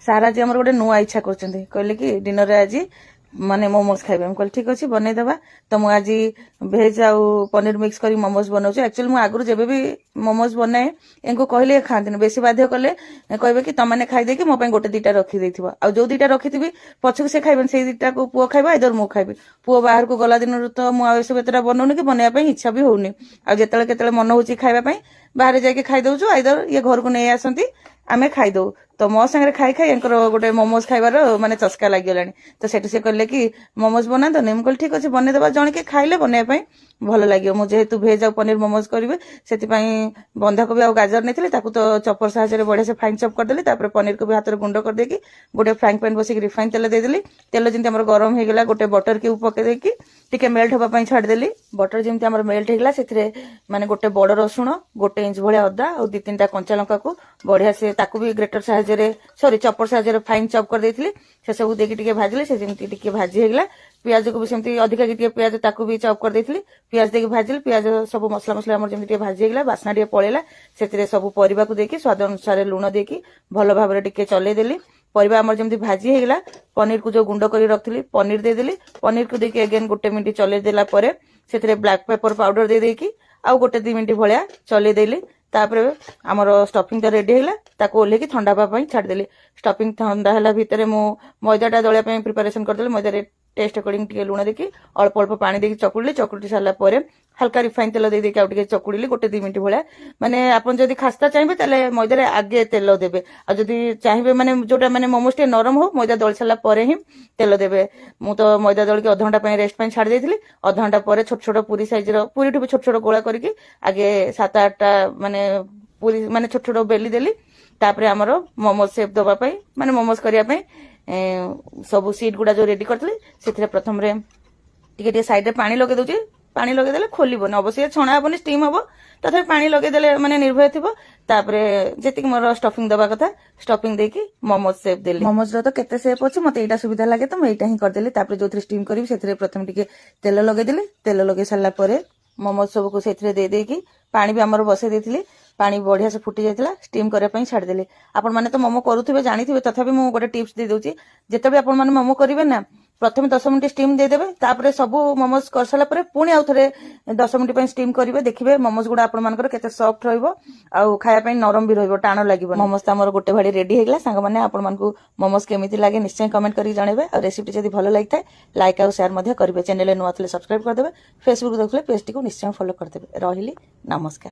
सारा जी गोटे नुआ इच्छा कर कहले कि डिनर आज माने मोमोज खाइबे कहली ठीक अच्छे बनईदबा तो मुझे आज भेज आउ पनीर मिक्स कर मोमोज बनाऊँ एक्चुअली मुझे आगुरी जब भी मोमोज बनाए इनको कहले खाती बेसी बाध्य कले कहे कि तुमने खाईदे कि मो गोटे दुटा रखी आ जो दुटा रखी पछक से खाइबे से दुटा को पुओ खाइबा इधर मु खाइबी पुओ बाहर को गला दिन तो मुझे सब एतटा बनाऊनी कि बनवाई इच्छा भी होनी आते केतले मन हो खाइबा बाहर जाके खाई दउछु आइदर ये घर को नहीं आसती आमे खाईदू तो मो संगे खाई खाई गोटे मोमोज खाइबार माने चस्का लगिगलानी तो सेठी से कहले कि मोमोज बना दो नहीं ठीक अच्छे बनईदबा जन के खाइले बनवाई भल लगे मुझे जेहेतु भेज आ पनीर मोमोज करेंगे से बंधाकोबी आ गाजर नहीं तो चपर साहाଯ୍य बढ़िया से फाइन चप करदेली पनीर को भी हाथ में गुंड करदे गोटे फ्राइंग पैन बस रिफाइन तेल देदेली तेल जमी गरम होगा गोटे बटर क्यूब पकईदेकी टिके मेल्ट होगा छाड़देली बटर जमी मेल्ट होगा से माने गोटे बड़ रसुण गोटे इंच भाया अदा और 2-3टा कंचा लंका को बढ़िया से ताकू भी ग्रेटर साहाଯ୍य सॉरी चपर साहाଯ୍य फाइन चप कर देथिली से सब देकी भाजिले से जमी टिके भाजी होगा पियाज को भी सेमती अधिका टिके पियाज ताकू भी चप कर देथिली पियाज देके भाजिली पियाज सब मसला मसला हमर जमी टिके भाजी होगा बास्ना टिके पळेला सेतिरे सब परिबा को देकी स्वाद अनुसार लुण देकी भल भाबरे टिके चले देली परिबा हमर जमी भाजी होगा पनीर को जो गुंड कर रखी पनीर देदेली पनीर को देकी अगेन गोटे मिनिट चले देला परे सेतिरे ब्लैक पेपर पाउडर दे देकी आउ गोटे 2 मिनिट भलिया चले देली तापर आमर स्टफिंग तो रेडी है ताको ओल्हे की ठंडा होगा छाड़देली स्टफिंग ठंडा है भितर मु मैदाटा दलिया प्रिपेरेसन करदेली मैदा टेस्ट अकॉर्डिंग टिके लुण देकी अल्प अल्प पानी देकी चकुड़ी सारा पर हल्का रिफाइन तेल दे देकी आउटे चकुड़ी गोटे 2 मिनिट भाया माने आपन जदि खास्ता चाहिए ताले मैदारे आगे तेल देबे आ जदि चाहिए माने जोटा माने मोमोज टे नरम हो मैदा दल सारा पर ही तेल देबे मु तो मैदा दल के अध घंटा रेस्ट पे छाड़ देथिली अध घंटा पर छोट छोट पूरी साइज रो पूरी ठू छोट छोट गोला करके आगे 7-8टा माने पूरी माने छोट छोट बेली देली तापर आमर मोमोज शेप दबा माने मोमोज करने सब सीट गुड़ा जो रेडी करथली से प्रथम रे टिके साइड रे पानी लगे दउची पानी लगेदेले खोलबन अवश्य छणा हेनी स्टीम हम तथा पानी लगेदेले माने निर्भय थी जी मोर स्टफिंग दबा कथा स्टफिंग देकी मोमोज शेप देली मोमोज रो तो केते शेप अच्छे मत यहाँ सुविधा लगे तो मुझे ही करदेली जो स्टीम करी से प्रथम टिके तेल लगेदेली तेल लगे सारा पर मोमोज सब को से दे देकी पानी भी आमर बसई देथिली पानी बढ़िया से फुटी जाइतिला स्टीम करने छाड़देली आपण माने तो मोमो करुथिबे जानिथिबे तथापि मु गोटे टिप्स दे दउची जेतेबे आपण माने मोमो करिवे ना प्रथम 10 मिनिट स्टीम दे देबे तापरे सबु मोमोज कर साला परे पुणी आउ थरे 10 मिनिट पय स्टीम करिवे देखिबे मोमोज गुडा आपण मानकर केते सॉफ्ट रहइबो आउ खाया पय नरम भी रहइबो टाण लागिबो मोमोज त हमर गोटे भाडी रेडी हेगला संग माने आपण मानकू मोमोज केमिति लागे निश्चय कमेंट करी जणेबे आ रेसिपी जदी भलो लागिथाय लाइक आ शेयर मध्ये करिवे चैनल नुआ थले सब्सक्राइब कर देबे फेसबुक देखले पेज टी को निश्चय फॉलो कर देबे रहिली नमस्कार।